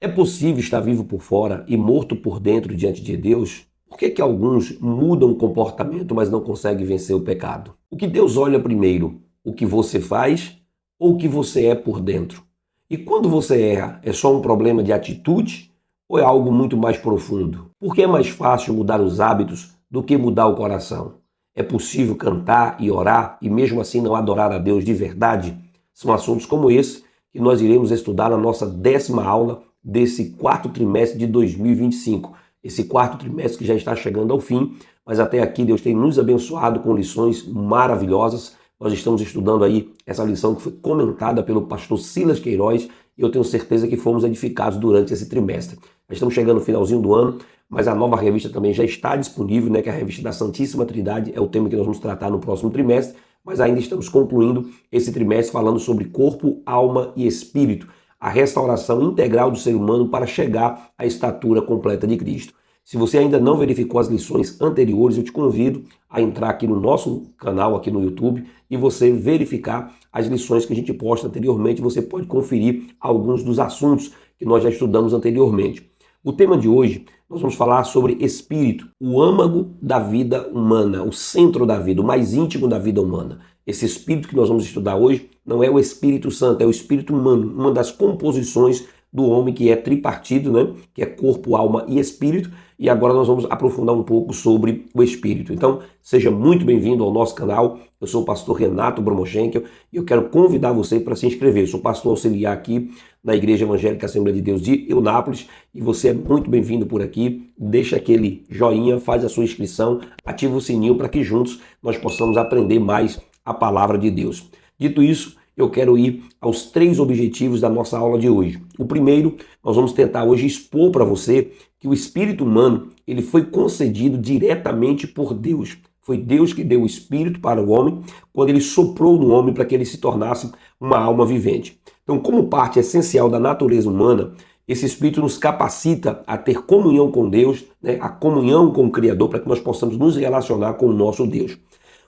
É possível estar vivo por fora e morto por dentro diante de Deus? Por que alguns mudam o comportamento, mas não conseguem vencer o pecado? O que Deus olha primeiro? O que você faz ou o que você é por dentro? E quando você erra, é só um problema de atitude ou é algo muito mais profundo? Por que é mais fácil mudar os hábitos do que mudar o coração? É possível cantar e orar e mesmo assim não adorar a Deus de verdade? São assuntos como esse que nós iremos estudar na nossa 10ª aula desse quarto trimestre de 2025. Esse quarto trimestre que já está chegando ao fim, mas até aqui Deus tem nos abençoado com lições maravilhosas. Nós estamos estudando aí essa lição que foi comentada pelo pastor Silas Queiroz e eu tenho certeza que fomos edificados durante esse trimestre. Já estamos chegando no finalzinho do ano, mas a nova revista também já está disponível, né, que é a revista da Santíssima Trindade, é o tema que nós vamos tratar no próximo trimestre, mas ainda estamos concluindo esse trimestre falando sobre corpo, alma e espírito, a restauração integral do ser humano para chegar à estatura completa de Cristo. Se você ainda não verificou as lições anteriores, eu te convido a entrar aqui no nosso canal, aqui no YouTube, e você verificar as lições que a gente posta anteriormente. Você pode conferir alguns dos assuntos que nós já estudamos anteriormente. O tema de hoje, nós vamos falar sobre espírito, o âmago da vida humana, o centro da vida, o mais íntimo da vida humana. Esse espírito que nós vamos estudar hoje não é o Espírito Santo, é o espírito humano, uma das composições do homem que é tripartido, né? Que é corpo, alma e espírito. E agora nós vamos aprofundar um pouco sobre o espírito. Então, seja muito bem-vindo ao nosso canal. Eu sou o pastor Renato Bromochenkel e eu quero convidar você para se inscrever. Eu sou pastor auxiliar aqui na Igreja Evangélica Assembleia de Deus de Eunápolis e você é muito bem-vindo por aqui. Deixa aquele joinha, faz a sua inscrição, ativa o sininho para que juntos nós possamos aprender mais a palavra de Deus. Dito isso, eu quero ir aos 3 objetivos da nossa aula de hoje. O primeiro, nós vamos tentar hoje expor para você que o espírito humano ele foi concedido diretamente por Deus. Foi Deus que deu o espírito para o homem quando ele soprou no homem para que ele se tornasse uma alma vivente. Então, como parte essencial da natureza humana, esse espírito nos capacita a ter comunhão com Deus, né, a comunhão com o Criador, para que nós possamos nos relacionar com o nosso Deus.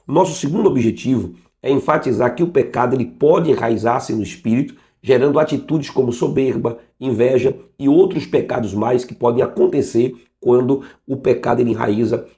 O nosso segundo objetivo é enfatizar que o pecado ele pode enraizar-se no espírito, gerando atitudes como soberba, inveja e outros pecados mais que podem acontecer quando o pecado ele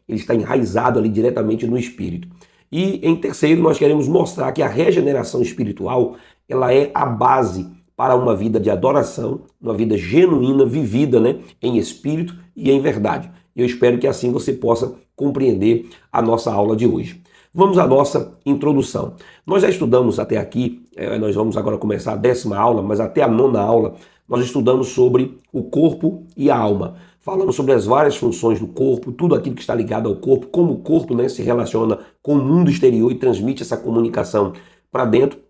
está enraizado ali diretamente no espírito. E em terceiro, nós queremos mostrar que a regeneração espiritual ela é a base para uma vida de adoração, uma vida genuína, vivida, né, em espírito e em verdade. Eu espero que assim você possa compreender a nossa aula de hoje. Vamos à nossa introdução. Nós já estudamos até aqui, nós vamos agora começar a 10ª aula, mas até a 9ª aula, nós estudamos sobre o corpo e a alma. Falamos sobre as várias funções do corpo, tudo aquilo que está ligado ao corpo, como o corpo, né, se relaciona com o mundo exterior e transmite essa comunicação para dentro.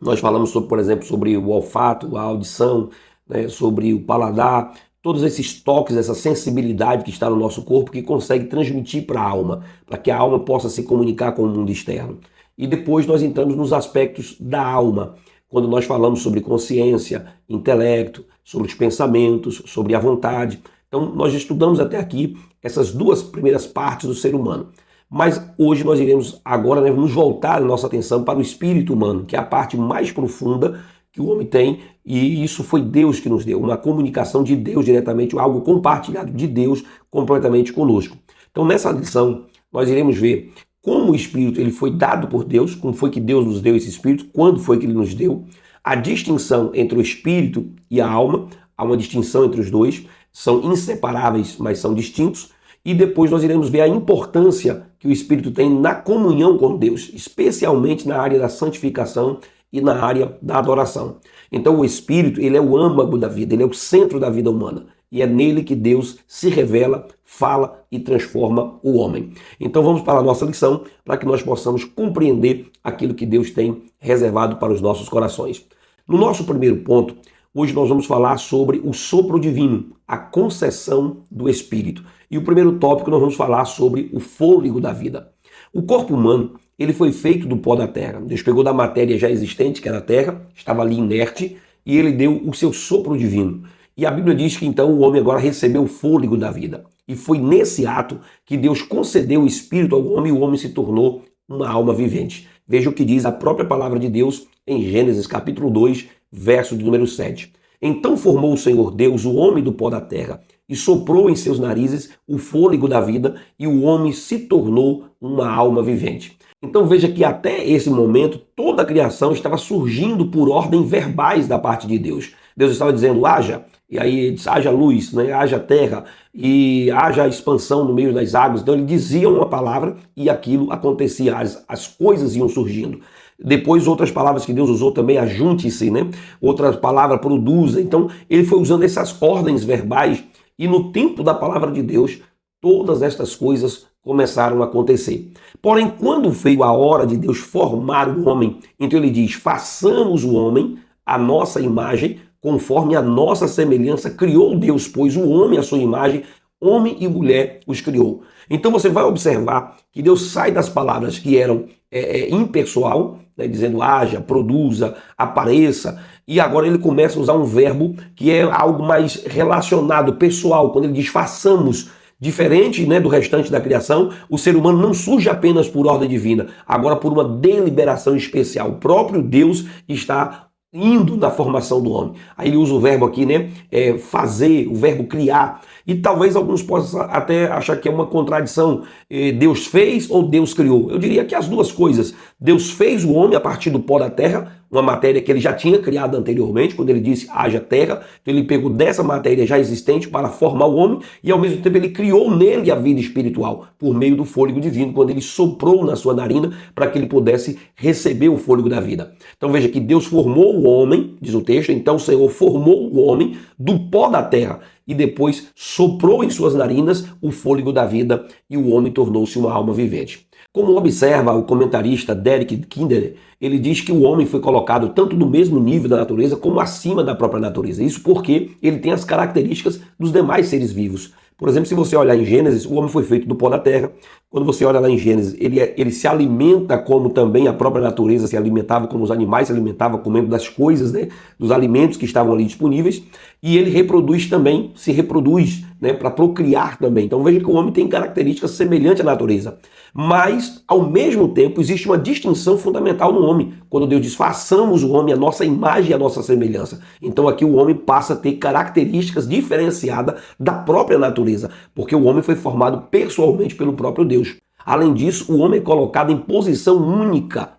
Nós falamos, sobre, por exemplo, sobre o olfato, a audição, né, sobre o paladar, todos esses toques, essa sensibilidade que está no nosso corpo que consegue transmitir para a alma, para que a alma possa se comunicar com o mundo externo. E depois nós entramos nos aspectos da alma, quando nós falamos sobre consciência, intelecto, sobre os pensamentos, sobre a vontade. Então nós estudamos até aqui essas 2 primeiras partes do ser humano. Mas hoje nós iremos agora, né, nos voltar a nossa atenção para o espírito humano, que é a parte mais profunda que o homem tem, e isso foi Deus que nos deu, uma comunicação de Deus diretamente, algo compartilhado de Deus completamente conosco. Então nessa lição nós iremos ver como o espírito ele foi dado por Deus, como foi que Deus nos deu esse espírito, quando foi que ele nos deu, a distinção entre o espírito e a alma, há uma distinção entre os dois, são inseparáveis, mas são distintos, e depois nós iremos ver a importância que o espírito tem na comunhão com Deus, especialmente na área da santificação e na área da adoração. Então o espírito, ele é o âmago da vida, ele é o centro da vida humana. E é nele que Deus se revela, fala e transforma o homem. Então vamos para a nossa lição, para que nós possamos compreender aquilo que Deus tem reservado para os nossos corações. No nosso primeiro ponto, hoje nós vamos falar sobre o sopro divino, a concessão do espírito. E o primeiro tópico nós vamos falar sobre o fôlego da vida. O corpo humano, ele foi feito do pó da terra. Deus pegou da matéria já existente, que era a terra, estava ali inerte, e ele deu o seu sopro divino. E a Bíblia diz que então o homem agora recebeu o fôlego da vida. E foi nesse ato que Deus concedeu o espírito ao homem e o homem se tornou uma alma vivente. Veja o que diz a própria palavra de Deus em Gênesis capítulo 2, verso de número 7. Então formou o Senhor Deus o homem do pó da terra e soprou em seus narizes o fôlego da vida e o homem se tornou uma alma vivente. Então veja que até esse momento toda a criação estava surgindo por ordem verbais da parte de Deus. Deus estava dizendo haja, e aí ele diz, haja luz, né? Haja terra e haja expansão no meio das águas. Então ele dizia uma palavra e aquilo acontecia, as coisas iam surgindo. Depois outras palavras que Deus usou também, ajunte-se, né? Outra palavra, produza. Então ele foi usando essas ordens verbais e no tempo da palavra de Deus todas estas coisas começaram a acontecer. Porém, quando veio a hora de Deus formar o homem, então ele diz, façamos o homem a nossa imagem, conforme a nossa semelhança, criou Deus, pois o homem à sua imagem, homem e mulher os criou. Então você vai observar que Deus sai das palavras que eram impessoal, né, dizendo haja, produza, apareça, e agora ele começa a usar um verbo que é algo mais relacionado, pessoal, quando ele diz façamos. Diferente, né, do restante da criação, o ser humano não surge apenas por ordem divina, agora por uma deliberação especial. O próprio Deus está indo na formação do homem. Aí ele usa o verbo aqui, né, fazer, o verbo criar. E talvez alguns possam até achar que é uma contradição. Deus fez ou Deus criou? Eu diria que as duas coisas. Deus fez o homem a partir do pó da terra, uma matéria que ele já tinha criado anteriormente, quando ele disse haja terra. Então ele pegou dessa matéria já existente para formar o homem e ao mesmo tempo ele criou nele a vida espiritual por meio do fôlego divino, quando ele soprou na sua narina para que ele pudesse receber o fôlego da vida. Então veja que Deus formou o homem, diz o texto, então o Senhor formou o homem do pó da terra e depois soprou em suas narinas o fôlego da vida e o homem tornou-se uma alma vivente. Como observa o comentarista Derek Kidner, ele diz que o homem foi colocado tanto no mesmo nível da natureza como acima da própria natureza. Isso porque ele tem as características dos demais seres vivos. Por exemplo, se você olhar em Gênesis, o homem foi feito do pó da terra. Quando você olha lá em Gênesis, ele se alimenta como também a própria natureza se alimentava, como os animais se alimentavam, comendo das coisas, né, dos alimentos que estavam ali disponíveis. E ele reproduz também, se reproduz, né, para procriar também. Então veja que o homem tem características semelhantes à natureza. Mas, ao mesmo tempo, existe uma distinção fundamental no homem. Quando Deus diz, façamos o homem a nossa imagem e a nossa semelhança. Então aqui o homem passa a ter características diferenciadas da própria natureza, porque o homem foi formado pessoalmente pelo próprio Deus. Além disso, o homem é colocado em posição única.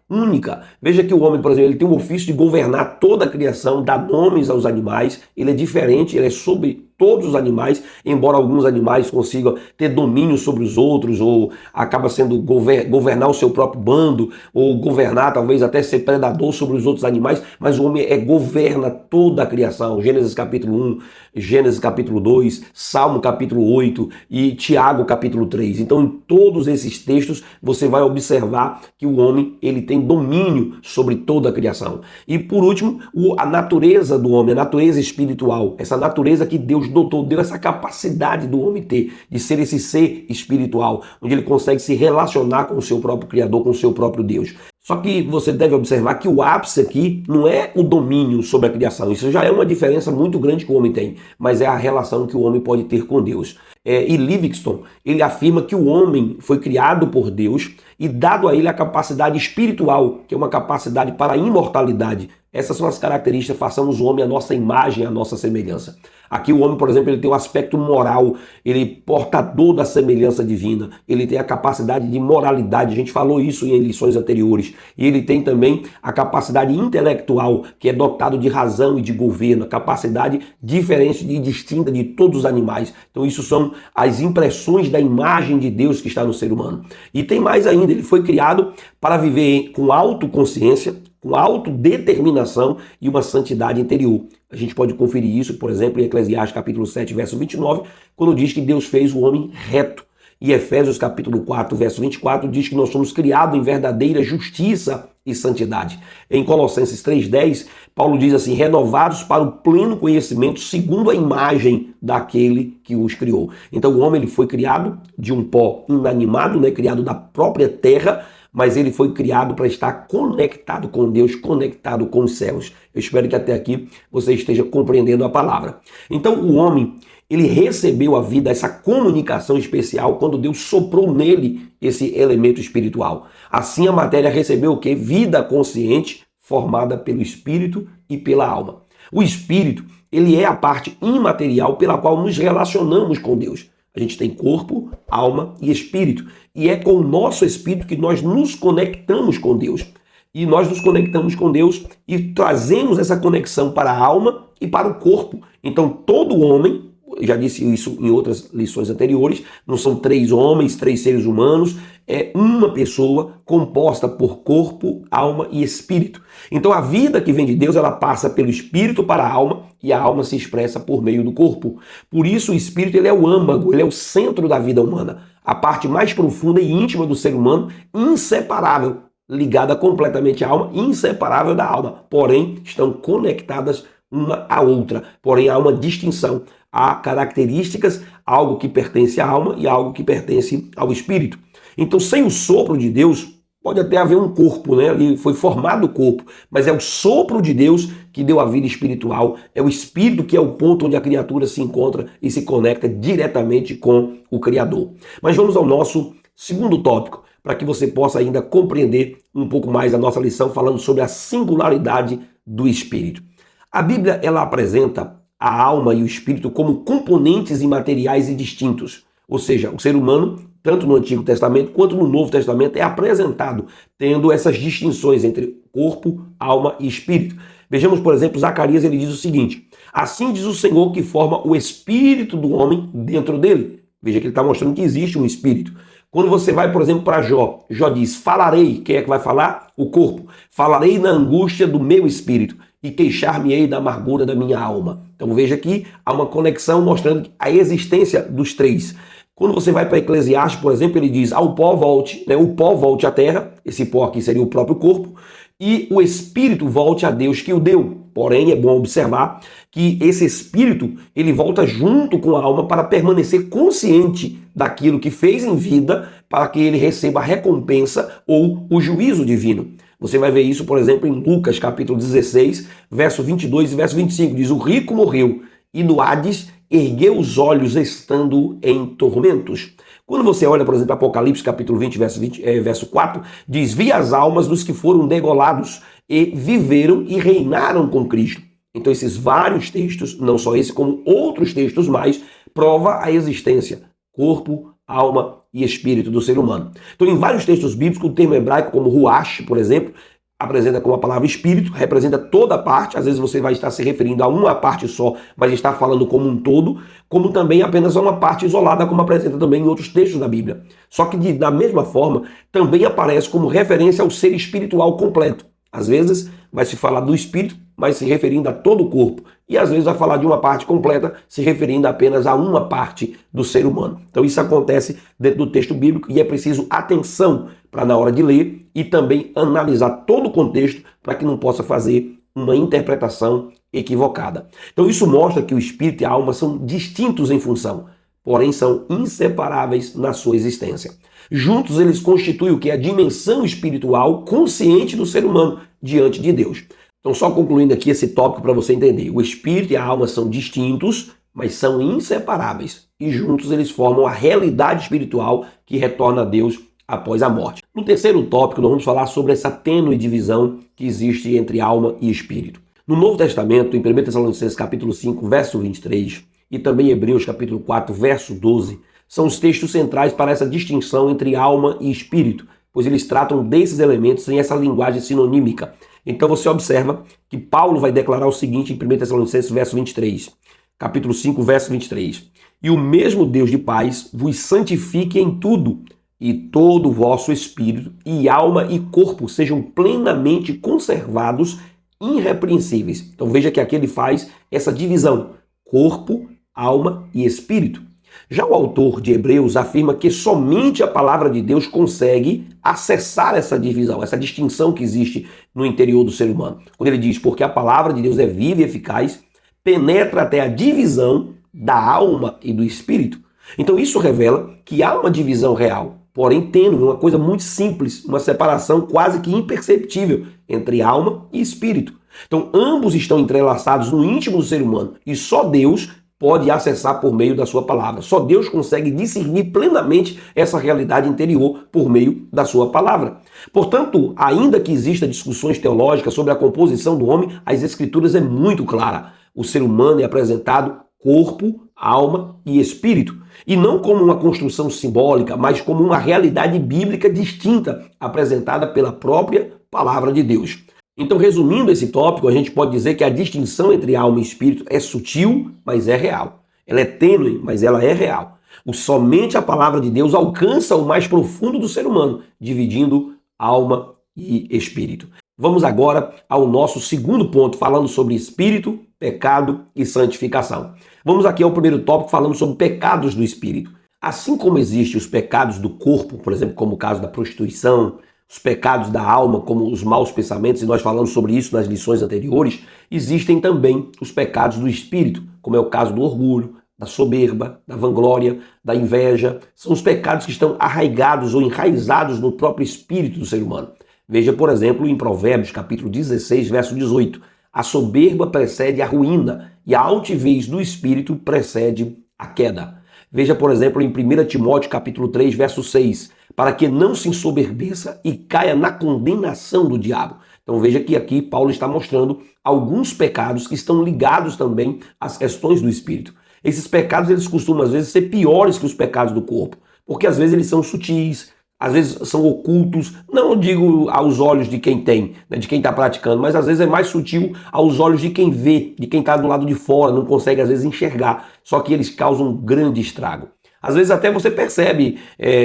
Veja que o homem, por exemplo, ele tem o ofício de governar toda a criação, dar nomes aos animais. Ele é diferente, ele é sobre todos os animais, embora alguns animais consigam ter domínio sobre os outros, ou acaba sendo governar o seu próprio bando, ou governar, talvez até ser predador sobre os outros animais, mas o homem governa toda a criação. Gênesis capítulo 1, Gênesis capítulo 2, Salmo capítulo 8 e Tiago capítulo 3. Então, em todos esses textos, você vai observar que o homem, ele tem domínio sobre toda a criação. E por último, a natureza do homem, a natureza espiritual, essa natureza que Deus dotou, deu essa capacidade do homem ter, de ser esse ser espiritual, onde ele consegue se relacionar com o seu próprio Criador, com o seu próprio Deus. Só que você deve observar que o ápice aqui não é o domínio sobre a criação. Isso já é uma diferença muito grande que o homem tem, mas é a relação que o homem pode ter com Deus. E Livingstone, ele afirma que o homem foi criado por Deus e dado a ele a capacidade espiritual, que é uma capacidade para a imortalidade. Essas são as características, façamos o homem a nossa imagem, a nossa semelhança. Aqui o homem, por exemplo, ele tem um aspecto moral, ele é portador da semelhança divina, ele tem a capacidade de moralidade, a gente falou isso em lições anteriores, e ele tem também a capacidade intelectual, que é dotado de razão e de governo, a capacidade diferente e distinta de todos os animais. Então isso são as impressões da imagem de Deus que está no ser humano. E tem mais ainda, ele foi criado para viver com autoconsciência, com autodeterminação e uma santidade interior. A gente pode conferir isso, por exemplo, em Eclesiastes capítulo 7, verso 29, quando diz que Deus fez o homem reto. E Efésios capítulo 4, verso 24, diz que nós somos criados em verdadeira justiça e santidade. Em Colossenses 3,10, Paulo diz assim, renovados para o pleno conhecimento segundo a imagem daquele que os criou. Então o homem ele foi criado de um pó inanimado, né, criado da própria terra, mas ele foi criado para estar conectado com Deus, conectado com os céus. Eu espero que até aqui você esteja compreendendo a palavra. Então o homem, ele recebeu a vida, essa comunicação especial, quando Deus soprou nele esse elemento espiritual. Assim a matéria recebeu o quê? Vida consciente, formada pelo espírito e pela alma. O espírito, ele é a parte imaterial pela qual nos relacionamos com Deus. A gente tem corpo, alma e espírito. E é com o nosso espírito que nós nos conectamos com Deus. E nós nos conectamos com Deus e trazemos essa conexão para a alma e para o corpo. Então todo homem, já disse isso em outras lições anteriores, não são 3 homens, 3 seres humanos, é uma pessoa composta por corpo, alma e espírito. Então a vida que vem de Deus, ela passa pelo espírito para a alma e a alma se expressa por meio do corpo. Por isso o espírito, ele é o âmago, ele é o centro da vida humana, a parte mais profunda e íntima do ser humano, inseparável, ligada completamente à alma, inseparável da alma, porém estão conectadas uma à outra, porém há uma distinção, há características, algo que pertence à alma e algo que pertence ao espírito. Então, sem o sopro de Deus, pode até haver um corpo, né? Ali foi formado o corpo, mas é o sopro de Deus que deu a vida espiritual, é o espírito que é o ponto onde a criatura se encontra e se conecta diretamente com o Criador. Mas vamos ao nosso segundo tópico, para que você possa ainda compreender um pouco mais a nossa lição, falando sobre a singularidade do espírito. A Bíblia, ela apresenta a alma e o espírito como componentes imateriais e distintos. Ou seja, o ser humano, tanto no Antigo Testamento quanto no Novo Testamento, é apresentado tendo essas distinções entre corpo, alma e espírito. Vejamos, por exemplo, Zacarias, ele diz o seguinte: assim diz o Senhor que forma o espírito do homem dentro dele. Veja que ele está mostrando que existe um espírito. Quando você vai, por exemplo, para Jó, Jó diz, falarei, quem é que vai falar? O corpo. Falarei na angústia do meu espírito e queixar-me-ei da amargura da minha alma. Então veja que há uma conexão mostrando a existência dos 3. Quando você vai para Eclesiastes, por exemplo, ele diz, ao pó volte, né? O pó volte à terra, esse pó aqui seria o próprio corpo, e o espírito volte a Deus que o deu. Porém, é bom observar que esse espírito, ele volta junto com a alma para permanecer consciente daquilo que fez em vida, para que ele receba a recompensa ou o juízo divino. Você vai ver isso, por exemplo, em Lucas capítulo 16, verso 22 e verso 25. Diz, o rico morreu e no Hades ergueu os olhos estando em tormentos. Quando você olha, por exemplo, Apocalipse capítulo 20, verso 4, diz, vi as almas dos que foram degolados e viveram e reinaram com Cristo. Então esses vários textos, não só esse, como outros textos mais, prova a existência, corpo, alma e espírito do ser humano. Então em vários textos bíblicos, o termo hebraico como ruach, por exemplo, apresenta como a palavra espírito, representa toda a parte, às vezes você vai estar se referindo a uma parte só, mas está falando como um todo, como também apenas a uma parte isolada, como apresenta também em outros textos da Bíblia. Só que da mesma forma, também aparece como referência ao ser espiritual completo. Às vezes vai se falar do espírito, mas se referindo a todo o corpo. E às vezes vai falar de uma parte completa, se referindo apenas a uma parte do ser humano. Então isso acontece dentro do texto bíblico e é preciso atenção para na hora de ler e também analisar todo o contexto para que não possa fazer uma interpretação equivocada. Então isso mostra que o espírito e a alma são distintos em função, porém são inseparáveis na sua existência. Juntos eles constituem o que é a dimensão espiritual consciente do ser humano diante de Deus. Então só concluindo aqui esse tópico para você entender. O espírito e a alma são distintos, mas são inseparáveis. E juntos eles formam a realidade espiritual que retorna a Deus após a morte. No terceiro tópico, nós vamos falar sobre essa tênue divisão que existe entre alma e espírito. No Novo Testamento, em 1 Tessalonicenses capítulo 5, verso 23, e também em Hebreus capítulo 4, verso 12, são os textos centrais para essa distinção entre alma e espírito, pois eles tratam desses elementos em essa linguagem sinonímica. Então você observa que Paulo vai declarar o seguinte em 1 Tessalonicenses, verso 23, capítulo 5, verso 23. E o mesmo Deus de paz vos santifique em tudo, e todo o vosso espírito, e alma e corpo sejam plenamente conservados, irrepreensíveis. Então veja que aqui ele faz essa divisão, corpo, alma e espírito. Já o autor de Hebreus afirma que somente a palavra de Deus consegue acessar essa divisão, essa distinção que existe no interior do ser humano. Quando ele diz, porque a palavra de Deus é viva e eficaz, penetra até a divisão da alma e do espírito. Então isso revela que há uma divisão real, porém tênue, uma coisa muito simples, uma separação quase que imperceptível entre alma e espírito. Então ambos estão entrelaçados no íntimo do ser humano e só Deus pode acessar por meio da sua palavra. Só Deus consegue discernir plenamente essa realidade interior por meio da sua palavra. Portanto, ainda que exista discussões teológicas sobre a composição do homem, as escrituras é muito clara. o ser humano é apresentado corpo, alma e espírito. E não como uma construção simbólica, mas como uma realidade bíblica distinta, apresentada pela própria palavra de Deus. Então, resumindo esse tópico, a gente pode dizer que a distinção entre alma e espírito é sutil, mas é real. Ela é tênue, mas ela é real. Somente a palavra de Deus alcança o mais profundo do ser humano, dividindo alma e espírito. Vamos agora ao nosso segundo ponto, falando sobre espírito, pecado e santificação. Vamos aqui ao primeiro tópico, falando sobre pecados do espírito. Assim como existem os pecados do corpo, por exemplo, como o caso da prostituição, os pecados da alma, como os maus pensamentos, e nós falamos sobre isso nas lições anteriores, existem também os pecados do espírito, como é o caso do orgulho, da soberba, da vanglória, da inveja. São os pecados que estão arraigados ou enraizados no próprio espírito do ser humano. Veja, por exemplo, em Provérbios, capítulo 16, verso 18. A soberba precede a ruína e a altivez do espírito precede a queda. Veja, por exemplo, em 1 Timóteo, capítulo 3, verso 6. Para que não se ensoberbeça e caia na condenação do diabo. Então veja que aqui Paulo está mostrando alguns pecados que estão ligados também às questões do espírito. Esses pecados, eles costumam às vezes ser piores que os pecados do corpo, porque às vezes eles são sutis, às vezes são ocultos, não digo aos olhos de quem tem, né, de quem está praticando, mas às vezes é mais sutil aos olhos de quem vê, de quem está do lado de fora, não consegue às vezes enxergar, só que eles causam um grande estrago. Às vezes até você percebe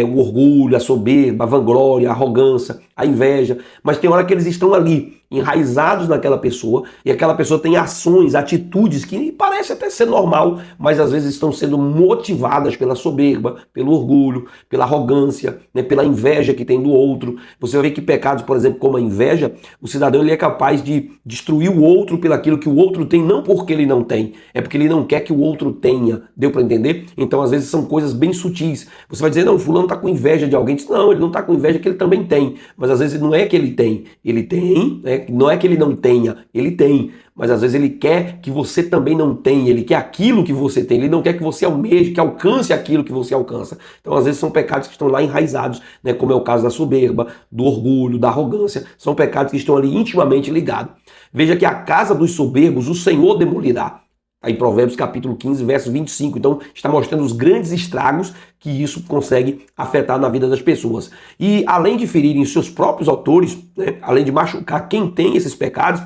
o orgulho, a soberba, a vanglória, a arrogância, a inveja, mas tem hora que eles estão ali, enraizados naquela pessoa, e aquela pessoa tem ações, atitudes que parece até ser normal, mas às vezes estão sendo motivadas pela soberba, pelo orgulho, pela arrogância, né, pela inveja que tem do outro. Você vai ver que pecados, por exemplo, como a inveja, o cidadão ele é capaz de destruir o outro pelo aquilo que o outro tem, não porque ele não tem, é porque ele não quer que o outro tenha. Deu para entender? Então às vezes são coisas bem sutis. Você vai dizer, não, fulano está com inveja de alguém. Não, ele não está com inveja, que ele também tem. Mas às vezes não é que ele tem, né? Não é que ele não tenha, ele tem. Mas às vezes ele quer que você também não tenha, ele quer aquilo que você tem, ele não quer que você almeje, que alcance aquilo que você alcança. Então às vezes são pecados que estão lá enraizados, né? Como é o caso da soberba, do orgulho, da arrogância. São pecados que estão ali intimamente ligados. Veja que a casa dos soberbos o Senhor demolirá. Em Provérbios capítulo 15, verso 25. Então está mostrando os grandes estragos que isso consegue afetar na vida das pessoas. E além de ferirem seus próprios autores, né, além de machucar quem tem esses pecados,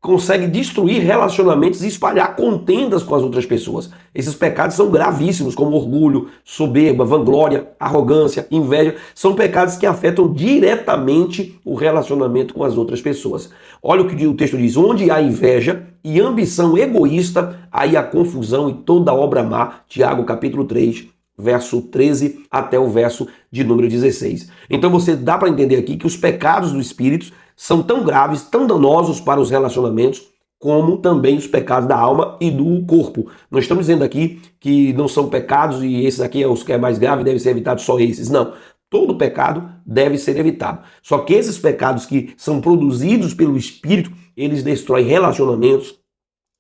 consegue destruir relacionamentos e espalhar contendas com as outras pessoas. Esses pecados são gravíssimos, como orgulho, soberba, vanglória, arrogância, inveja. São pecados que afetam diretamente o relacionamento com as outras pessoas. Olha o que o texto diz: onde há inveja e ambição egoísta, aí há confusão e toda obra má. Tiago capítulo 3, verso 13 até o verso de número 16. Então você dá para entender aqui que os pecados do espírito são tão graves, tão danosos para os relacionamentos, como também os pecados da alma e do corpo. Não estamos dizendo aqui que não são pecados e esses aqui é os que é mais grave, devem ser evitados só esses. Não. Todo pecado deve ser evitado. Só que esses pecados que são produzidos pelo espírito, eles destroem relacionamentos,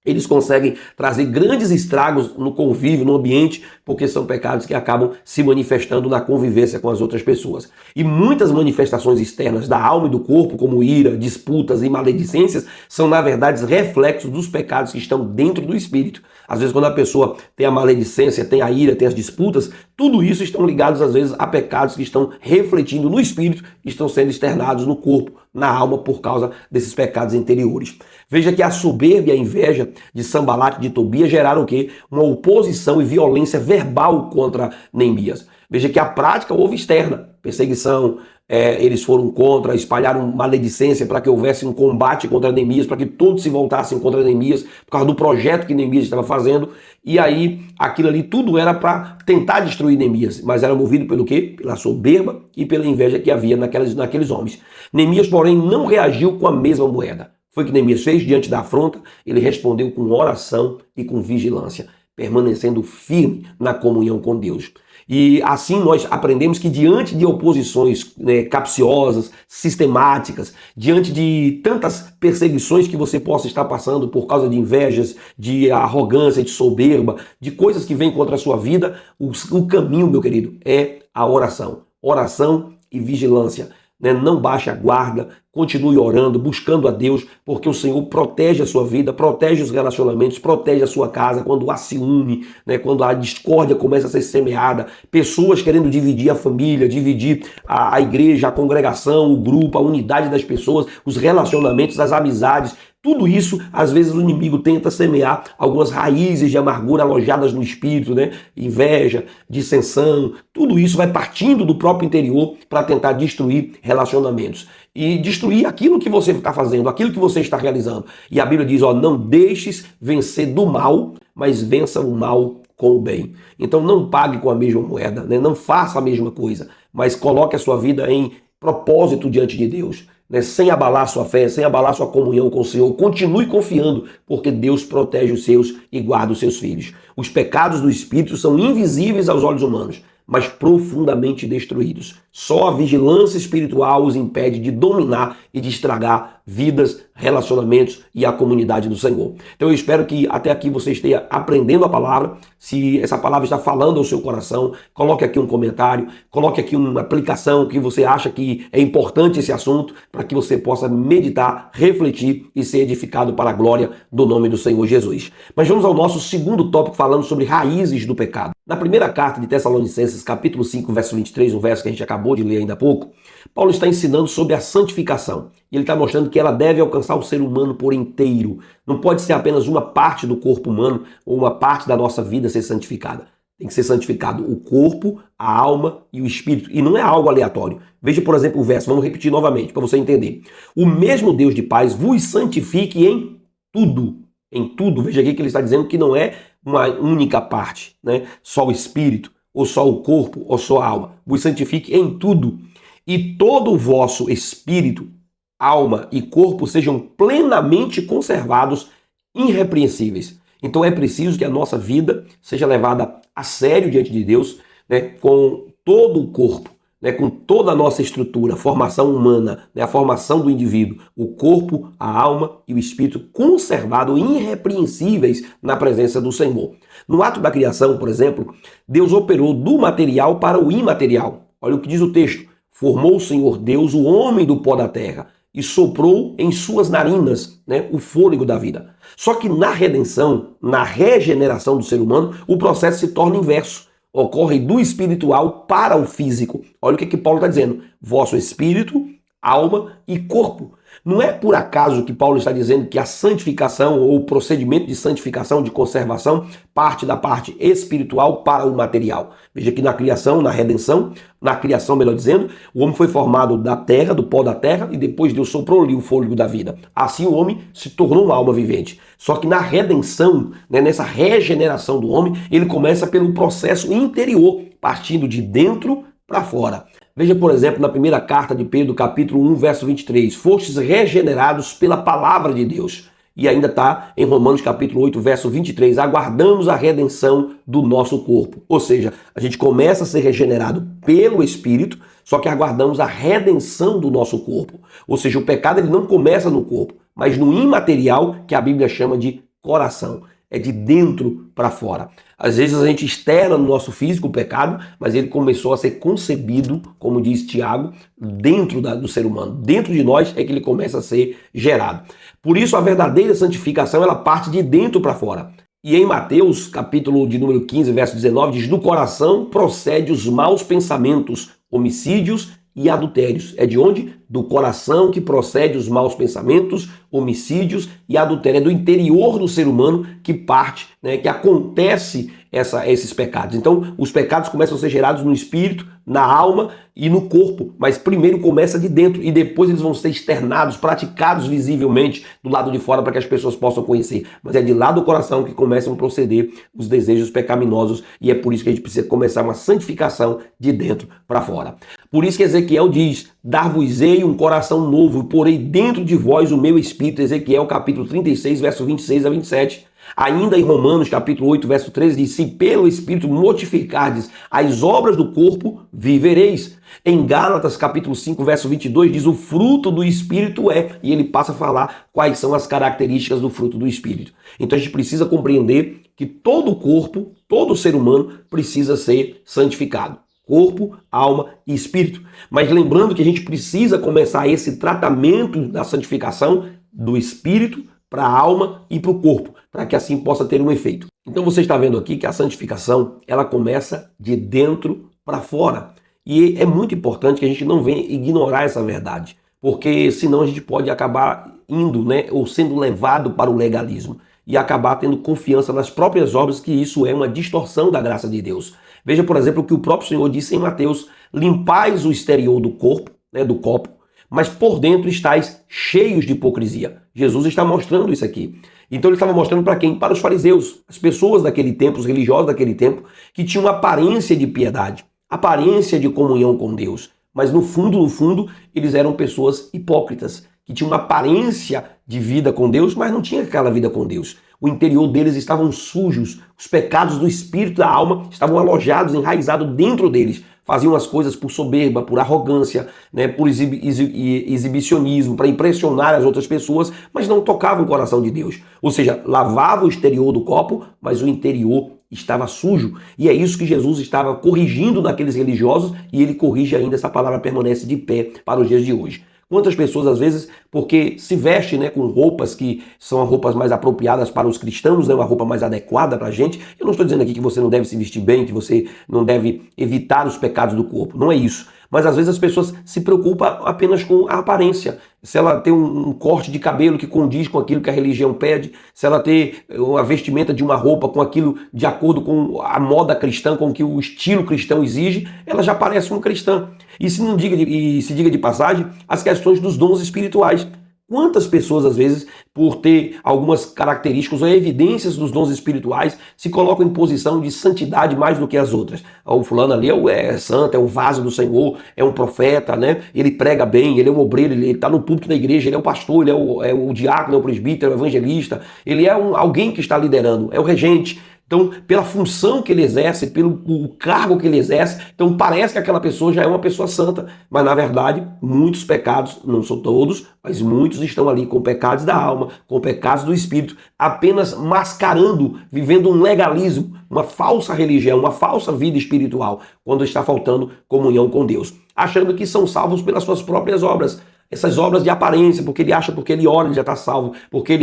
eles conseguem trazer grandes estragos no convívio, no ambiente, porque são pecados que acabam se manifestando na convivência com as outras pessoas. E muitas manifestações externas da alma e do corpo, como ira, disputas e maledicências, são na verdade reflexos dos pecados que estão dentro do espírito. Às vezes quando a pessoa tem a maledicência, tem a ira, tem as disputas, tudo isso estão ligados às vezes a pecados que estão refletindo no espírito e estão sendo externados no corpo, na alma, por causa desses pecados interiores. Veja que a soberba e a inveja de Sambalate e de Tobias geraram o quê? Uma oposição e violência verbal contra Neemias. Veja que a prática houve externa, perseguição, eles foram contra, espalharam maledicência para que houvesse um combate contra Neemias, para que todos se voltassem contra Neemias, por causa do projeto que Neemias estava fazendo, e aí aquilo ali tudo era para tentar destruir Neemias, mas era movido pelo quê? Pela soberba e pela inveja que havia naqueles homens. Neemias, porém, não reagiu com a mesma moeda. Foi o que Neemias fez diante da afronta, ele respondeu com oração e com vigilância, permanecendo firme na comunhão com Deus. E assim nós aprendemos que diante de oposições capciosas, sistemáticas, diante de tantas perseguições que você possa estar passando por causa de invejas, de arrogância, de soberba, de coisas que vêm contra a sua vida, o caminho, meu querido, é a oração. Oração e vigilância. né? Não baixe a guarda, continue orando, buscando a Deus, porque o Senhor protege a sua vida, protege os relacionamentos, protege a sua casa quando há ciúme, né? Quando a discórdia começa a ser semeada, pessoas querendo dividir a família, dividir a igreja, a congregação, o grupo, a unidade das pessoas, os relacionamentos, as amizades. Tudo isso, às vezes, o inimigo tenta semear algumas raízes de amargura alojadas no espírito, né? Inveja, dissensão, tudo isso vai partindo do próprio interior para tentar destruir relacionamentos e destruir aquilo que você está fazendo, aquilo que você está realizando. E a Bíblia diz, ó, não deixes vencer do mal, mas vença o mal com o bem. Então não pague com a mesma moeda, né? Não faça a mesma coisa, mas coloque a sua vida em propósito diante de Deus, né? Sem abalar sua fé, sem abalar sua comunhão com o Senhor. Continue confiando, porque Deus protege os seus e guarda os seus filhos. Os pecados do Espírito são invisíveis aos olhos humanos, mas profundamente destruídos. Só a vigilância espiritual os impede de dominar e de estragar vidas, relacionamentos e a comunidade do Senhor. Então eu espero que até aqui você esteja aprendendo a palavra. Se essa palavra está falando ao seu coração, coloque aqui um comentário, coloque aqui uma aplicação que você acha que é importante esse assunto, para que você possa meditar, refletir e ser edificado para a glória do nome do Senhor Jesus. Mas vamos ao nosso segundo tópico, falando sobre raízes do pecado. Na primeira carta de Tessalonicenses, capítulo 5, verso 23, um verso que a gente acabou de ler ainda há pouco, Paulo está ensinando sobre a santificação. E ele está mostrando que ela deve alcançar o ser humano por inteiro. Não pode ser apenas uma parte do corpo humano ou uma parte da nossa vida ser santificada. Tem que ser santificado o corpo, a alma e o espírito. E não é algo aleatório. Veja, por exemplo, o verso. Vamos repetir novamente para você entender. O mesmo Deus de paz vos santifique em tudo. Em tudo. Veja aqui que ele está dizendo que não é uma única parte, né? Só o espírito, ou só o corpo, ou só a alma. Vos santifique em tudo. E todo o vosso espírito, alma e corpo sejam plenamente conservados, irrepreensíveis. Então é preciso que a nossa vida seja levada a sério diante de Deus, né, com todo o corpo, né, com toda a nossa estrutura, a formação humana, né, a formação do indivíduo, o corpo, a alma e o espírito conservados, irrepreensíveis na presença do Senhor. No ato da criação, por exemplo, Deus operou do material para o imaterial. Olha o que diz o texto. Formou o Senhor Deus o homem do pó da terra e soprou em suas narinas, né, o fôlego da vida. Só que na redenção, na regeneração do ser humano, o processo se torna inverso. Ocorre do espiritual para o físico. Olha o que Paulo está dizendo. Vosso espírito, alma e corpo. Não é por acaso que Paulo está dizendo que a santificação ou o procedimento de santificação, de conservação, parte da parte espiritual para o material. Veja que na criação, na redenção, na criação, melhor dizendo, o homem foi formado da terra, do pó da terra, e depois Deus soprou-lhe o fôlego da vida. Assim o homem se tornou uma alma vivente. Só que na redenção, né, nessa regeneração do homem, ele começa pelo processo interior, partindo de dentro para fora. Veja, por exemplo, na primeira carta de Pedro, capítulo 1, verso 23. Fostes regenerados pela palavra de Deus. E ainda está em Romanos, capítulo 8, verso 23. Aguardamos a redenção do nosso corpo. Ou seja, a gente começa a ser regenerado pelo Espírito, só que aguardamos a redenção do nosso corpo. Ou seja, o pecado ele não começa no corpo, mas no imaterial, que a Bíblia chama de coração. É de dentro para fora. Às vezes a gente externa no nosso físico o pecado, mas ele começou a ser concebido, como diz Tiago, dentro do ser humano. Dentro de nós é que ele começa a ser gerado. Por isso a verdadeira santificação ela parte de dentro para fora. E em Mateus, capítulo de número 15, verso 19, diz: do coração procede os maus pensamentos, homicídios e adultérios. É de onde? Do coração que procede os maus pensamentos, homicídios e adultério. É do interior do ser humano que parte, né, que acontece esses pecados. Então, os pecados começam a ser gerados no espírito, na alma e no corpo. Mas primeiro começa de dentro e depois eles vão ser externados, praticados visivelmente do lado de fora para que as pessoas possam conhecer. Mas é de lá do coração que começam a proceder os desejos pecaminosos e é por isso que a gente precisa começar uma santificação de dentro para fora. Por isso que Ezequiel diz: dar-vos-ei um coração novo, porei dentro de vós o meu espírito. Ezequiel capítulo 36, verso 26 a 27. Ainda em Romanos capítulo 8, verso 13 diz: se pelo Espírito mortificardes as obras do corpo, vivereis. Em Gálatas capítulo 5, verso 22 diz: o fruto do Espírito é, e ele passa a falar quais são as características do fruto do Espírito. Então a gente precisa compreender que todo o corpo, todo ser humano precisa ser santificado. corpo, alma e espírito. Mas lembrando que a gente precisa começar esse tratamento da santificação do espírito para a alma e para o corpo, para que assim possa ter um efeito. Então você está vendo aqui que a santificação, ela começa de dentro para fora. E é muito importante que a gente não venha ignorar essa verdade, porque senão a gente pode acabar indo, ou sendo levado para o legalismo e acabar tendo confiança nas próprias obras, que isso é uma distorção da graça de Deus. Veja, por exemplo, o que o próprio Senhor disse em Mateus: limpais o exterior do corpo, do copo, mas por dentro estáis cheios de hipocrisia. Jesus está mostrando isso aqui. Então ele estava mostrando para quem? Para os fariseus, as pessoas daquele tempo, os religiosos daquele tempo, que tinham uma aparência de piedade, aparência de comunhão com Deus, mas no fundo, eles eram pessoas hipócritas, que tinham uma aparência de vida com Deus, mas não tinha aquela vida com Deus. O interior deles estavam sujos, os pecados do espírito e da alma estavam alojados, enraizados dentro deles. Faziam as coisas por soberba, por arrogância, por exibicionismo, para impressionar as outras pessoas, mas não tocavam o coração de Deus. Ou seja, lavava o exterior do copo, mas o interior estava sujo. E é isso que Jesus estava corrigindo naqueles religiosos, e ele corrige ainda, essa palavra permanece de pé para os dias de hoje. Quantas pessoas, às vezes, porque se vestem com roupas que são as roupas mais apropriadas para os cristãos, uma roupa mais adequada para a gente. Eu não estou dizendo aqui que você não deve se vestir bem, que você não deve evitar os pecados do corpo. Não é isso. Mas às vezes as pessoas se preocupam apenas com a aparência. Se ela tem um corte de cabelo que condiz com aquilo que a religião pede, se ela tem a vestimenta de uma roupa com aquilo de acordo com a moda cristã, com o que o estilo cristão exige, ela já parece uma cristã. E se diga de passagem, as questões dos dons espirituais. Quantas pessoas, às vezes, por ter algumas características ou evidências dos dons espirituais, se colocam em posição de santidade mais do que as outras? O fulano ali é santo, é um vaso do Senhor, é um profeta, Ele prega bem, ele é um obreiro, ele está no púlpito da igreja, ele é o pastor, ele é o diácono, é o presbítero, é o evangelista, ele é alguém que está liderando, é o regente. Então, pela função que ele exerce, pelo cargo que ele exerce, então parece que aquela pessoa já é uma pessoa santa. Mas, na verdade, muitos pecados, não são todos, mas muitos estão ali com pecados da alma, com pecados do espírito, apenas mascarando, vivendo um legalismo, uma falsa religião, uma falsa vida espiritual, quando está faltando comunhão com Deus, achando que são salvos pelas suas próprias obras. Essas obras de aparência, porque ele acha, porque ele ora, ele já está salvo, porque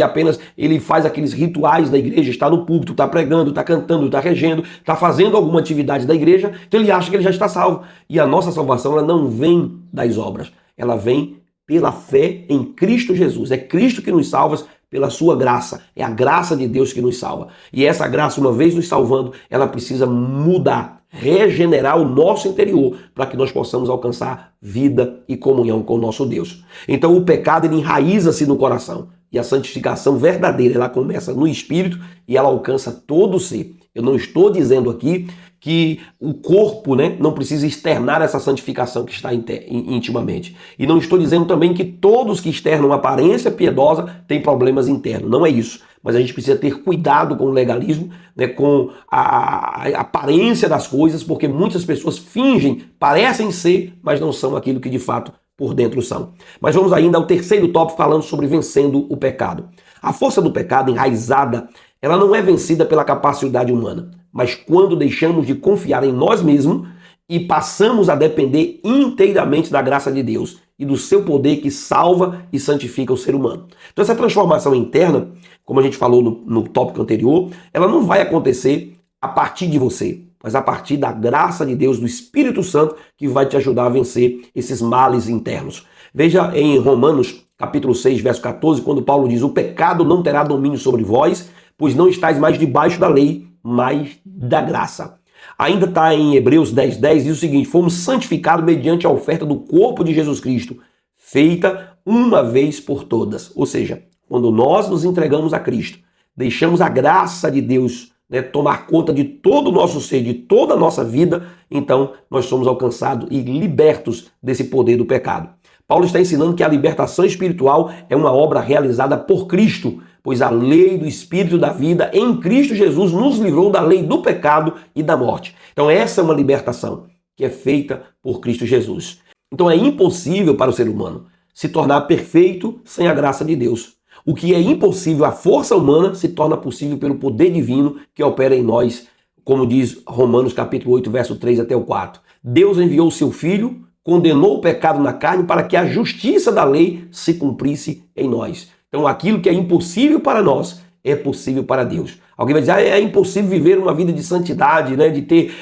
ele faz aqueles rituais da igreja, está no púlpito, está pregando, está cantando, está regendo, está fazendo alguma atividade da igreja, então ele acha que ele já está salvo. E a nossa salvação, ela não vem das obras, ela vem pela fé em Cristo Jesus. É Cristo que nos salva pela sua graça, é a graça de Deus que nos salva. E essa graça, uma vez nos salvando, ela precisa mudar, regenerar o nosso interior para que nós possamos alcançar vida e comunhão com o nosso Deus. Então o pecado, ele enraiza-se no coração, e a santificação verdadeira, ela começa no espírito e ela alcança todo o ser. Eu não estou dizendo aqui que o corpo não precisa externar essa santificação que está intimamente. E não estou dizendo também que todos que externam uma aparência piedosa têm problemas internos. Não é isso. Mas a gente precisa ter cuidado com o legalismo, com a aparência das coisas, porque muitas pessoas fingem, parecem ser, mas não são aquilo que de fato por dentro são. Mas vamos ainda ao terceiro tópico, falando sobre vencendo o pecado. A força do pecado enraizada, ela não é vencida pela capacidade humana, mas quando deixamos de confiar em nós mesmos e passamos a depender inteiramente da graça de Deus e do seu poder que salva e santifica o ser humano. Então essa transformação interna, como a gente falou no tópico anterior, ela não vai acontecer a partir de você, mas a partir da graça de Deus, do Espírito Santo, que vai te ajudar a vencer esses males internos. Veja em Romanos capítulo 6, verso 14, quando Paulo diz: o pecado não terá domínio sobre vós, pois não estáis mais debaixo da lei, mas da graça. Ainda está em Hebreus 10:10, diz o seguinte: fomos santificados mediante a oferta do corpo de Jesus Cristo, feita uma vez por todas. Ou seja, quando nós nos entregamos a Cristo, deixamos a graça de Deus tomar conta de todo o nosso ser, de toda a nossa vida, então nós somos alcançados e libertos desse poder do pecado. Paulo está ensinando que a libertação espiritual é uma obra realizada por Cristo, pois a lei do Espírito da vida em Cristo Jesus nos livrou da lei do pecado e da morte. Então essa é uma libertação que é feita por Cristo Jesus. Então é impossível para o ser humano se tornar perfeito sem a graça de Deus. O que é impossível à força humana se torna possível pelo poder divino que opera em nós como diz Romanos capítulo 8, verso 3 até o 4. Deus enviou o seu Filho, condenou o pecado na carne para que a justiça da lei se cumprisse em nós. Então aquilo que é impossível para nós é possível para Deus. Alguém vai dizer, é impossível viver uma vida de santidade, né? De ter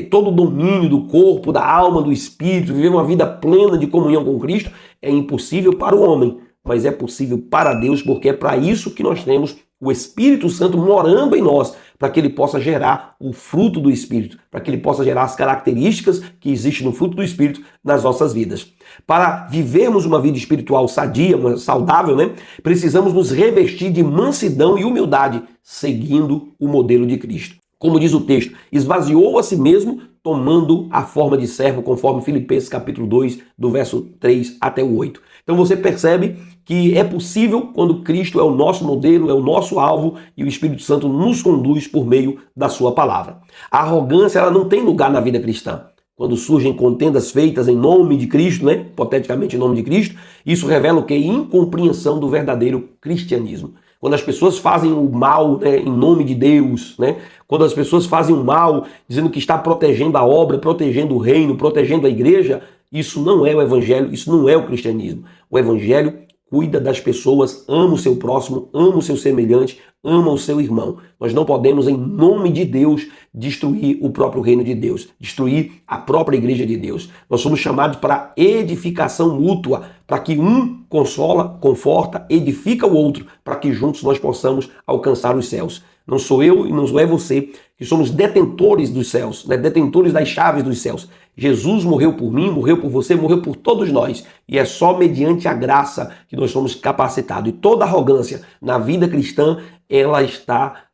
todo o domínio do corpo, da alma, do espírito, viver uma vida plena de comunhão com Cristo. É impossível para o homem, mas é possível para Deus, porque é para isso que nós temos o Espírito Santo morando em nós, para que ele possa gerar o fruto do Espírito, para que ele possa gerar as características que existem no fruto do Espírito nas nossas vidas. Para vivermos uma vida espiritual sadia, saudável, né, precisamos nos revestir de mansidão e humildade, seguindo o modelo de Cristo. Como diz o texto, esvaziou a si mesmo, tomando a forma de servo, conforme Filipenses capítulo 2, do verso 3 até o 8. Então você percebe que é possível quando Cristo é o nosso modelo, é o nosso alvo e o Espírito Santo nos conduz por meio da sua palavra. A arrogância, ela não tem lugar na vida cristã. Quando surgem contendas feitas em nome de Cristo, né? Hipoteticamente em nome de Cristo, isso revela o que? Incompreensão do verdadeiro cristianismo. Quando as pessoas fazem o mal, né, em nome de Deus, né? Quando as pessoas fazem o mal dizendo que está protegendo a obra, protegendo o reino, protegendo a igreja, isso não é o evangelho, isso não é o cristianismo. O evangelho cuida das pessoas, ama o seu próximo, ama o seu semelhante, ama o seu irmão. Nós não podemos, em nome de Deus, destruir o próprio reino de Deus, destruir a própria igreja de Deus. Nós somos chamados para edificação mútua, para que um consola, conforta, edifica o outro, para que juntos nós possamos alcançar os céus. Não sou eu e não é você que somos detentores dos céus, né? Detentores das chaves dos céus. Jesus morreu por mim, morreu por você, morreu por todos nós. E é só mediante a graça que nós somos capacitados. E toda arrogância na vida cristã, ela está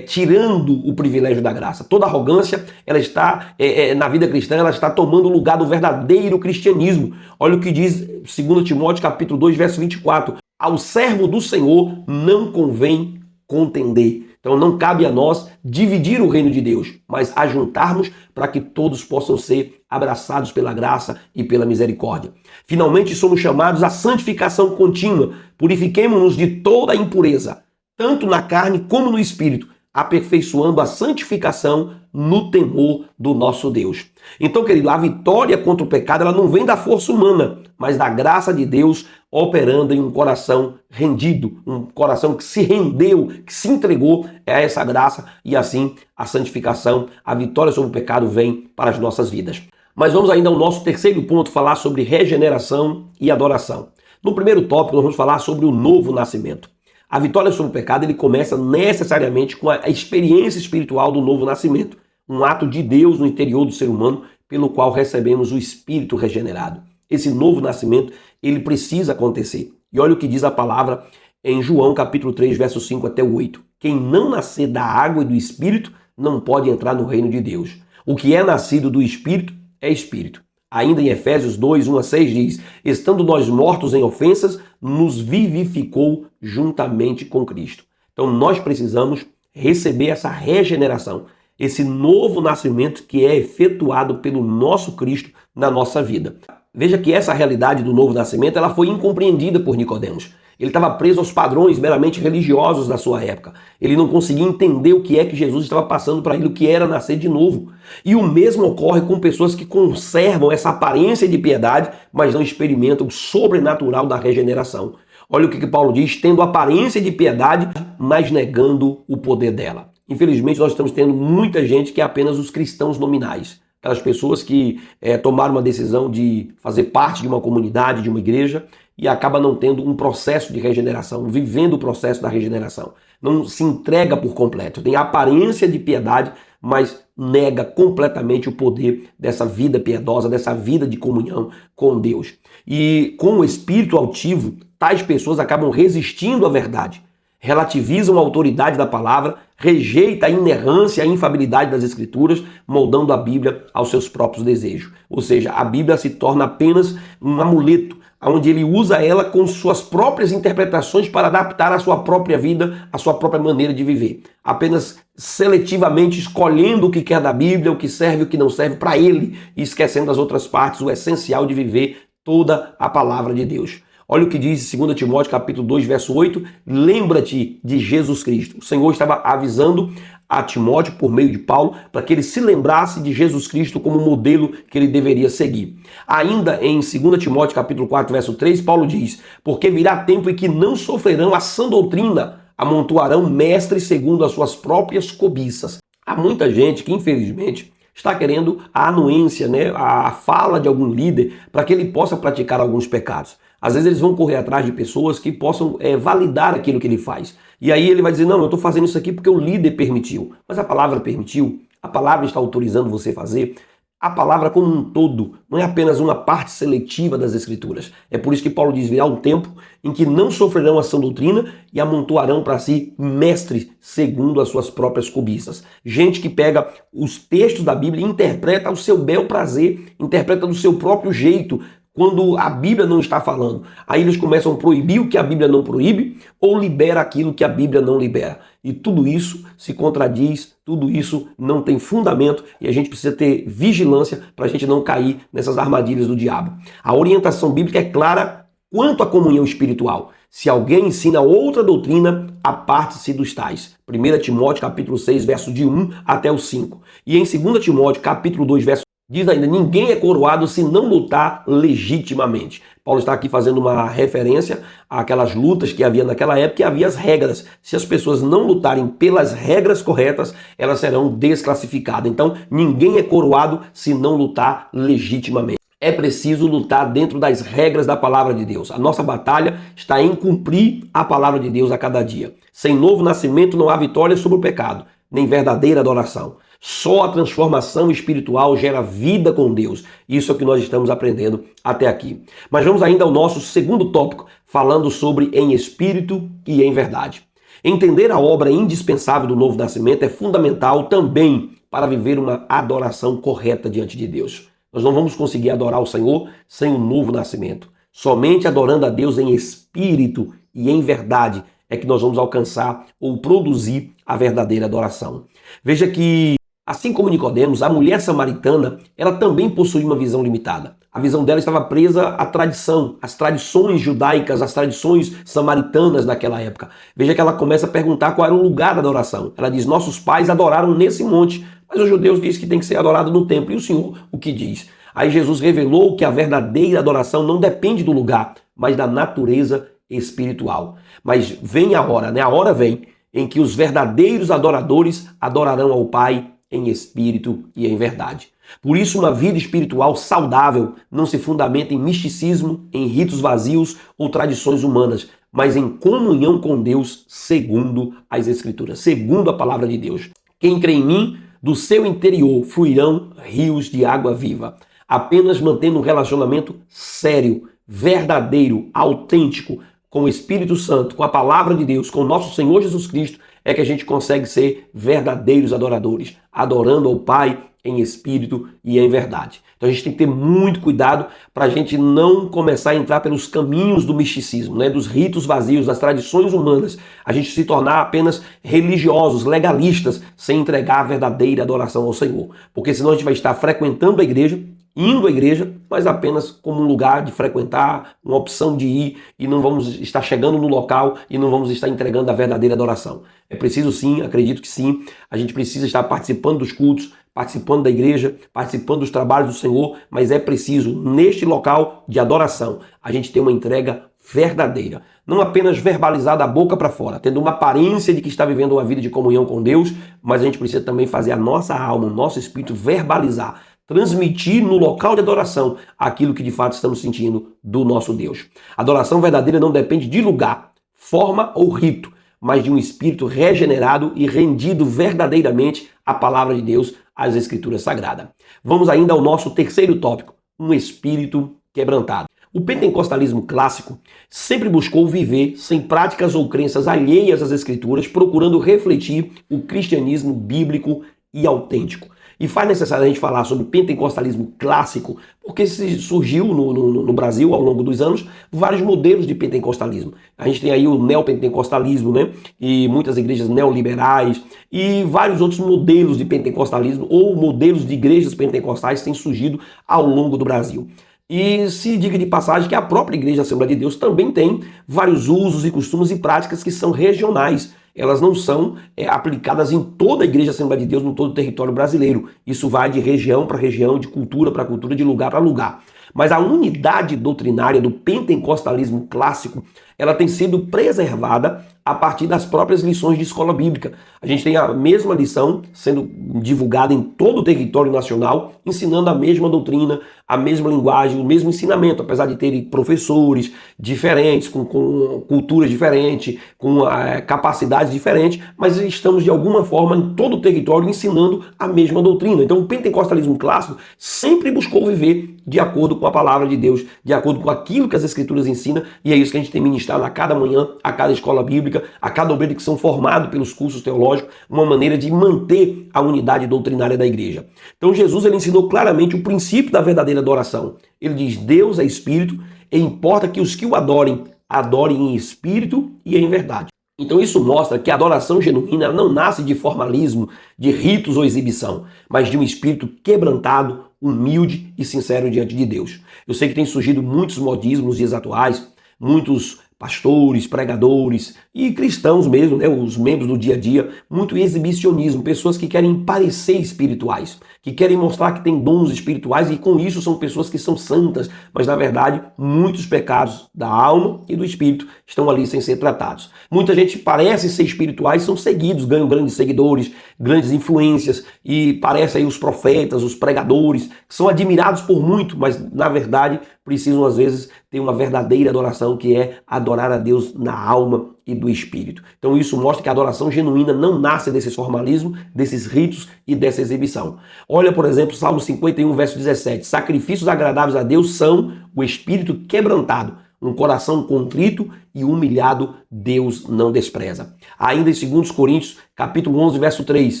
tirando o privilégio da graça. Toda arrogância, ela está, na vida cristã, ela está tomando o lugar do verdadeiro cristianismo. Olha o que diz 2 Timóteo capítulo 2, verso 24. Ao servo do Senhor não convém contender. Então não cabe a nós dividir o reino de Deus, mas ajuntarmos para que todos possam ser abraçados pela graça e pela misericórdia. Finalmente somos chamados à santificação contínua. Purifiquemo-nos de toda a impureza, tanto na carne como no espírito, aperfeiçoando a santificação no temor do nosso Deus. Então, querido, a vitória contra o pecado, ela não vem da força humana, mas da graça de Deus operando em um coração rendido, um coração que se rendeu, que se entregou a essa graça, e assim a santificação, a vitória sobre o pecado vem para as nossas vidas. Mas vamos ainda ao nosso terceiro ponto, falar sobre regeneração e adoração. No primeiro tópico, nós vamos falar sobre o novo nascimento. A vitória sobre o pecado, ele começa necessariamente com a experiência espiritual do novo nascimento, um ato de Deus no interior do ser humano, pelo qual recebemos o espírito regenerado. Esse novo nascimento, ele precisa acontecer. E olha o que diz a palavra em João capítulo 3, verso 5 até o 8. Quem não nascer da água e do espírito não pode entrar no reino de Deus. O que é nascido do espírito é espírito. Ainda em Efésios 2, 1 a 6 diz, estando nós mortos em ofensas, nos vivificou juntamente com Cristo. Então nós precisamos receber essa regeneração, esse novo nascimento que é efetuado pelo nosso Cristo na nossa vida. Veja que essa realidade do novo nascimento, ela foi incompreendida por Nicodemos. Ele estava preso aos padrões meramente religiosos da sua época. Ele não conseguia entender o que é que Jesus estava passando para ele, o que era nascer de novo. E o mesmo ocorre com pessoas que conservam essa aparência de piedade, mas não experimentam o sobrenatural da regeneração. Olha o que Paulo diz, tendo aparência de piedade, mas negando o poder dela. Infelizmente, nós estamos tendo muita gente que é apenas os cristãos nominais. Aquelas pessoas que tomaram uma decisão de fazer parte de uma comunidade, de uma igreja, e acaba não tendo um processo de regeneração, vivendo o processo da regeneração. Não se entrega por completo, tem aparência de piedade, mas nega completamente o poder dessa vida piedosa, dessa vida de comunhão com Deus. E com o espírito altivo, tais pessoas acabam resistindo à verdade, relativizam a autoridade da palavra, rejeita a inerrância, a infabilidade das escrituras, moldando a Bíblia aos seus próprios desejos. Ou seja, a Bíblia se torna apenas um amuleto, onde ele usa ela com suas próprias interpretações para adaptar a sua própria vida, a sua própria maneira de viver. Apenas seletivamente escolhendo o que quer da Bíblia, o que serve e o que não serve para ele, e esquecendo as outras partes, o essencial de viver toda a palavra de Deus. Olha o que diz 2 Timóteo capítulo 2, verso 8, lembra-te de Jesus Cristo. O Senhor estava avisando a Timóteo por meio de Paulo, para que ele se lembrasse de Jesus Cristo como modelo que ele deveria seguir. Ainda em 2 Timóteo capítulo 4, verso 3, Paulo diz: porque virá tempo em que não sofrerão a sã doutrina, amontoarão mestres segundo as suas próprias cobiças. Há muita gente que, infelizmente, está querendo a anuência, né, a fala de algum líder para que ele possa praticar alguns pecados. Às vezes eles vão correr atrás de pessoas que possam validar aquilo que ele faz. E aí ele vai dizer: não, eu estou fazendo isso aqui porque o líder permitiu. Mas a palavra permitiu? A palavra está autorizando você fazer? A palavra como um todo não é apenas uma parte seletiva das Escrituras. É por isso que Paulo diz: virá um tempo em que não sofrerão a sã doutrina e amontoarão para si mestres segundo as suas próprias cobiças. Gente que pega os textos da Bíblia e interpreta ao seu bel prazer, interpreta do seu próprio jeito, quando a Bíblia não está falando. Aí eles começam a proibir o que a Bíblia não proíbe ou libera aquilo que a Bíblia não libera. E tudo isso se contradiz, tudo isso não tem fundamento e a gente precisa ter vigilância para a gente não cair nessas armadilhas do diabo. A orientação bíblica é clara quanto à comunhão espiritual. Se alguém ensina outra doutrina, aparte-se dos tais. 1 Timóteo capítulo 6, verso de 1 até o 5. E em 2 Timóteo capítulo 2, verso diz ainda: ninguém é coroado se não lutar legitimamente. Paulo está aqui fazendo uma referência àquelas lutas que havia naquela época, e havia as regras. Se as pessoas não lutarem pelas regras corretas, elas serão desclassificadas. Então, ninguém é coroado se não lutar legitimamente. É preciso lutar dentro das regras da palavra de Deus. A nossa batalha está em cumprir a palavra de Deus a cada dia. Sem novo nascimento não há vitória sobre o pecado, nem verdadeira adoração. Só a transformação espiritual gera vida com Deus. Isso é o que nós estamos aprendendo até aqui. Mas vamos ainda ao nosso segundo tópico, falando sobre em espírito e em verdade. Entender a obra indispensável do novo nascimento é fundamental também para viver uma adoração correta diante de Deus. Nós não vamos conseguir adorar o Senhor sem o novo nascimento. Somente adorando a Deus em espírito e em verdade é que nós vamos alcançar ou produzir a verdadeira adoração. Veja que, assim como Nicodemos, a mulher samaritana, ela também possuía uma visão limitada. A visão dela estava presa à tradição, às tradições judaicas, às tradições samaritanas daquela época. Veja que ela começa a perguntar qual era o lugar da adoração. Ela diz: nossos pais adoraram nesse monte, mas os judeus dizem que tem que ser adorado no templo. E o Senhor o que diz? Aí Jesus revelou que a verdadeira adoração não depende do lugar, mas da natureza espiritual. Mas vem a hora, né? A hora vem em que os verdadeiros adoradores adorarão ao Pai em espírito e em verdade. Por isso, uma vida espiritual saudável não se fundamenta em misticismo, em ritos vazios ou tradições humanas, mas em comunhão com Deus segundo as Escrituras, segundo a palavra de Deus. Quem crê em mim, do seu interior fluirão rios de água viva. Apenas mantendo um relacionamento sério, verdadeiro, autêntico, com o Espírito Santo, com a palavra de Deus, com o nosso Senhor Jesus Cristo, é que a gente consegue ser verdadeiros adoradores, adorando ao Pai em espírito e em verdade. Então a gente tem que ter muito cuidado para a gente não começar a entrar pelos caminhos do misticismo, né, dos ritos vazios, das tradições humanas, a gente se tornar apenas religiosos, legalistas, sem entregar a verdadeira adoração ao Senhor. Porque senão a gente vai estar frequentando a igreja, indo à igreja, mas apenas como um lugar de frequentar, uma opção de ir, e não vamos estar chegando no local e não vamos estar entregando a verdadeira adoração. É preciso sim, acredito que sim, a gente precisa estar participando dos cultos, participando da igreja, participando dos trabalhos do Senhor, mas é preciso, neste local de adoração, a gente ter uma entrega verdadeira. Não apenas verbalizar da boca para fora, tendo uma aparência de que está vivendo uma vida de comunhão com Deus, mas a gente precisa também fazer a nossa alma, o nosso espírito verbalizar, transmitir no local de adoração aquilo que de fato estamos sentindo do nosso Deus. A adoração verdadeira não depende de lugar, forma ou rito, mas de um espírito regenerado e rendido verdadeiramente à palavra de Deus, às Escrituras Sagradas. Vamos ainda ao nosso terceiro tópico, um espírito quebrantado. O pentecostalismo clássico sempre buscou viver sem práticas ou crenças alheias às Escrituras, procurando refletir o cristianismo bíblico e autêntico. E faz necessário a gente falar sobre o pentecostalismo clássico, porque surgiu no Brasil, ao longo dos anos, vários modelos de pentecostalismo. A gente tem aí o neopentecostalismo, né? E muitas igrejas neoliberais, e vários outros modelos de pentecostalismo, ou modelos de igrejas pentecostais têm surgido ao longo do Brasil. E se diga de passagem que a própria Igreja Assembleia de Deus também tem vários usos e costumes e práticas que são regionais. elas não são aplicadas em toda a Igreja Assembleia de Deus, em todo o território brasileiro. Isso vai de região para região, de cultura para cultura, de lugar para lugar. Mas a unidade doutrinária do pentecostalismo clássico, ela tem sido preservada a partir das próprias lições de escola bíblica. A gente tem a mesma lição sendo divulgada em todo o território nacional, ensinando a mesma doutrina, a mesma linguagem, o mesmo ensinamento, apesar de terem professores diferentes, com culturas diferentes, com capacidades diferentes, mas estamos de alguma forma em todo o território ensinando a mesma doutrina. Então o pentecostalismo clássico sempre buscou viver de acordo com a palavra de Deus, de acordo com aquilo que as Escrituras ensinam, e é isso que a gente tem ministrado a cada manhã, a cada escola bíblica, a cada obreiro que são formados pelos cursos teológicos, uma maneira de manter a unidade doutrinária da igreja. Então Jesus ele ensinou claramente o princípio da verdadeira adoração. Ele diz: Deus é espírito e importa que os que o adorem, adorem em espírito e em verdade. Então isso mostra que a adoração genuína não nasce de formalismo, de ritos ou exibição, mas de um espírito quebrantado, humilde e sincero diante de Deus. Eu sei que tem surgido muitos modismos nos dias atuais, muitos pastores, pregadores e cristãos mesmo, né, os membros do dia a dia, muito exibicionismo, pessoas que querem parecer espirituais, que querem mostrar que têm dons espirituais e com isso são pessoas que são santas, mas na verdade muitos pecados da alma e do espírito estão ali sem ser tratados. Muita gente parece ser espirituais, são seguidos, ganham grandes seguidores, grandes influências e parecem aí os profetas, os pregadores, que são admirados por muito, mas na verdade precisam às vezes ter uma verdadeira adoração, que é adorar a Deus na alma e do espírito. Então isso mostra que a adoração genuína não nasce desses formalismos, desses ritos e dessa exibição. Olha, por exemplo, Salmo 51, verso 17. Sacrifícios agradáveis a Deus são o espírito quebrantado, um coração contrito e humilhado Deus não despreza. Ainda em 2 Coríntios, capítulo 11, verso 3.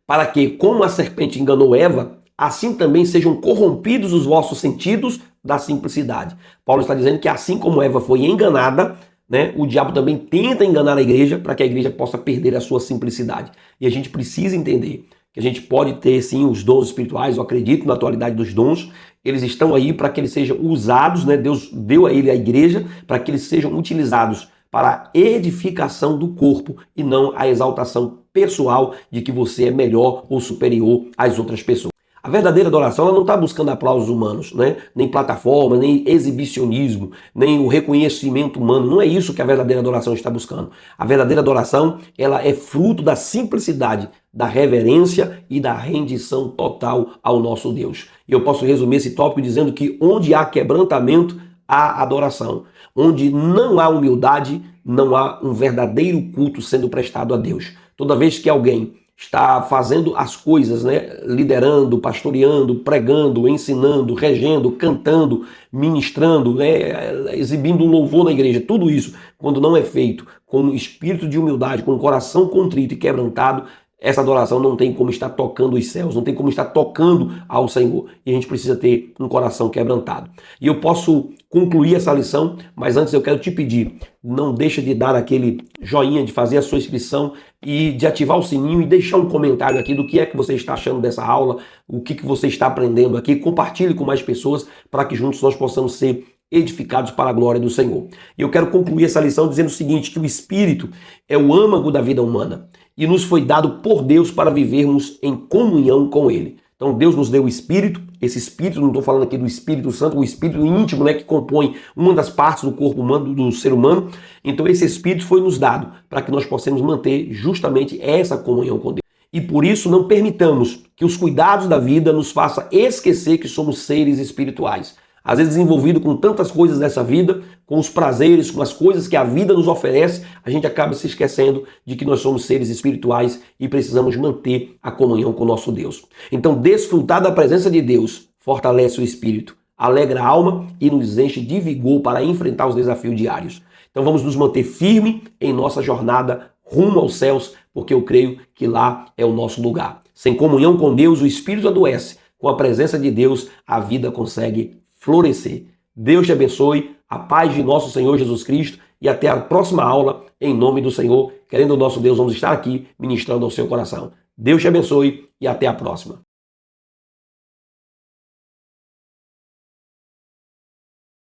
Para que, como a serpente enganou Eva, assim também sejam corrompidos os vossos sentidos da simplicidade. Paulo está dizendo que assim como Eva foi enganada, né, o diabo também tenta enganar a igreja para que a igreja possa perder a sua simplicidade. E a gente precisa entender que a gente pode ter sim os dons espirituais, eu acredito na atualidade dos dons, eles estão aí para que eles sejam usados, né? Deus deu a ele a igreja para que eles sejam utilizados para a edificação do corpo e não a exaltação pessoal de que você é melhor ou superior às outras pessoas. A verdadeira adoração ela não está buscando aplausos humanos, né? Nem plataforma, nem exibicionismo, nem o reconhecimento humano. Não é isso que a verdadeira adoração está buscando. A verdadeira adoração ela é fruto da simplicidade, da reverência e da rendição total ao nosso Deus. E eu posso resumir esse tópico dizendo que onde há quebrantamento, há adoração. Onde não há humildade, não há um verdadeiro culto sendo prestado a Deus. Toda vez que alguém está fazendo as coisas, né, liderando, pastoreando, pregando, ensinando, regendo, cantando, ministrando, né, exibindo um louvor na igreja, tudo isso, quando não é feito com espírito de humildade, com coração contrito e quebrantado, essa adoração não tem como estar tocando os céus, não tem como estar tocando ao Senhor. E a gente precisa ter um coração quebrantado. E eu posso concluir essa lição, mas antes eu quero te pedir, não deixa de dar aquele joinha, de fazer a sua inscrição e de ativar o sininho e deixar um comentário aqui do que é que você está achando dessa aula, o que você está aprendendo aqui. Compartilhe com mais pessoas para que juntos nós possamos ser edificados para a glória do Senhor. E eu quero concluir essa lição dizendo o seguinte, que o Espírito é o âmago da vida humana e nos foi dado por Deus para vivermos em comunhão com Ele. Então Deus nos deu o Espírito, esse Espírito, não estou falando aqui do Espírito Santo, o Espírito íntimo, né, que compõe uma das partes do corpo humano, do ser humano. Então esse Espírito foi nos dado para que nós possamos manter justamente essa comunhão com Deus. E por isso não permitamos que os cuidados da vida nos façam esquecer que somos seres espirituais. Às vezes envolvido com tantas coisas dessa vida, com os prazeres, com as coisas que a vida nos oferece, a gente acaba se esquecendo de que nós somos seres espirituais e precisamos manter a comunhão com o nosso Deus. Então, desfrutar da presença de Deus fortalece o espírito, alegra a alma e nos enche de vigor para enfrentar os desafios diários. Então vamos nos manter firmes em nossa jornada rumo aos céus, porque eu creio que lá é o nosso lugar. Sem comunhão com Deus, o espírito adoece. Com a presença de Deus, a vida consegue florescer. Deus te abençoe, a paz de nosso Senhor Jesus Cristo e até a próxima aula, em nome do Senhor. Querendo o nosso Deus, vamos estar aqui ministrando ao seu coração. Deus te abençoe e até a próxima.